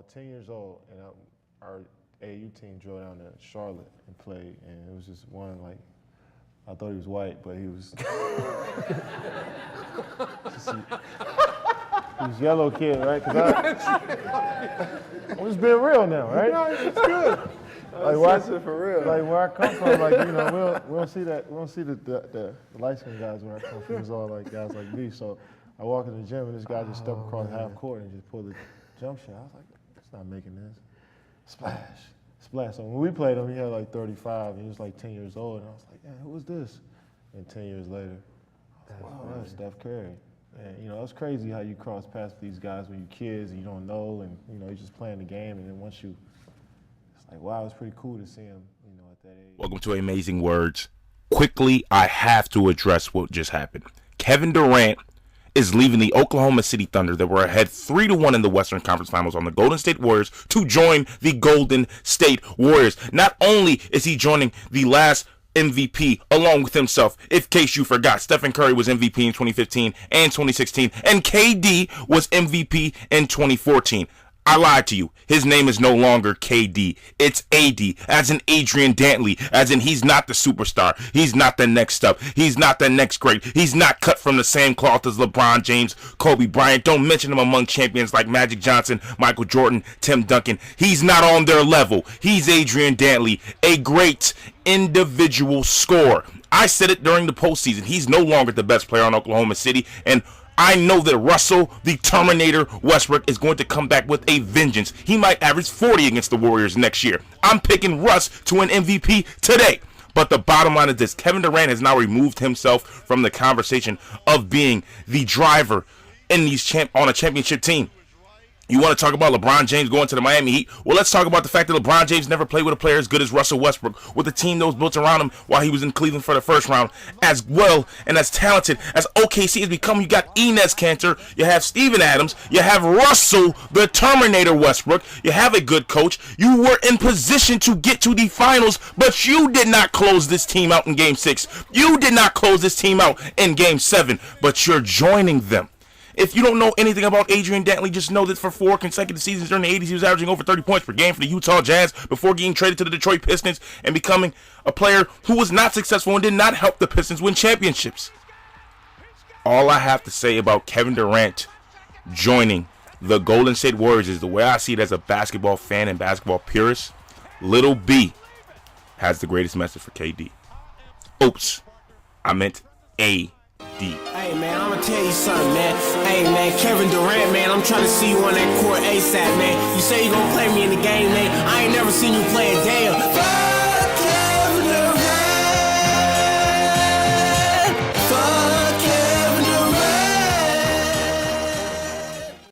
about 10 years old, and our AAU team drove down to Charlotte and played, and it was just one, like, I thought he was white, but he was he was yellow kid, right? I'm just being real now, right? No, it's good. Like, for real. Like where I come from, like, you know, we don't see that. We don't see the light-skinned guys where I come from. It's all like guys like me. So I walk in the gym and this guy just stepped across half court and just pulled the jump shot. I was like, it's not making this. Splash. So when we played him, he had like 35. And he was like 10 years old, and I was like, man, who was this? And 10 years later, I was like, wow, that's Steph Curry. And you know, it's crazy how you cross paths with these guys when you're kids and you don't know, and you know, you're just playing the game, and then once you. Like, wow, it's pretty cool to see him, you know, at that age. Welcome to Amazing Words. Quickly, I have to address what just happened. Kevin Durant is leaving the Oklahoma City Thunder that were ahead 3-1 in the Western Conference Finals on the Golden State Warriors to join the Golden State Warriors. Not only is he joining the last MVP along with himself, in case you forgot, Stephen Curry was MVP in 2015 and 2016, and KD was MVP in 2014. I lied to you. His name is no longer KD. It's AD, as in Adrian Dantley, as in he's not the superstar. He's not the next up. He's not the next great. He's not cut from the same cloth as LeBron James, Kobe Bryant. Don't mention him among champions like Magic Johnson, Michael Jordan, Tim Duncan. He's not on their level. He's Adrian Dantley, a great individual scorer. I said it during the postseason. He's no longer the best player on Oklahoma City, and I know that Russell, the Terminator Westbrook, is going to come back with a vengeance. He might average 40 against the Warriors next year. I'm picking Russ to an MVP today. But the bottom line is this. Kevin Durant has now removed himself from the conversation of being the driver in on a championship team. You want to talk about LeBron James going to the Miami Heat? Well, let's talk about the fact that LeBron James never played with a player as good as Russell Westbrook, with a team that was built around him while he was in Cleveland for the first round, as well and as talented as OKC has become. You got Enes Kanter, you have Steven Adams, you have Russell, the Terminator Westbrook, you have a good coach. You were in position to get to the finals, but you did not close this team out in Game 6. You did not close this team out in Game 7, but you're joining them. If you don't know anything about Adrian Dantley, just know that for 4 consecutive seasons during the 80s, he was averaging over 30 points per game for the Utah Jazz before getting traded to the Detroit Pistons and becoming a player who was not successful and did not help the Pistons win championships. All I have to say about Kevin Durant joining the Golden State Warriors is the way I see it as a basketball fan and basketball purist. Little B has the greatest message for KD. Oops, I meant AD. Hey man, I'ma tell you something, man. Hey man, Kevin Durant, man, I'm trying to see you on that court ASAP, man. You say you gonna play me in the game, man. I ain't never seen you play a damn.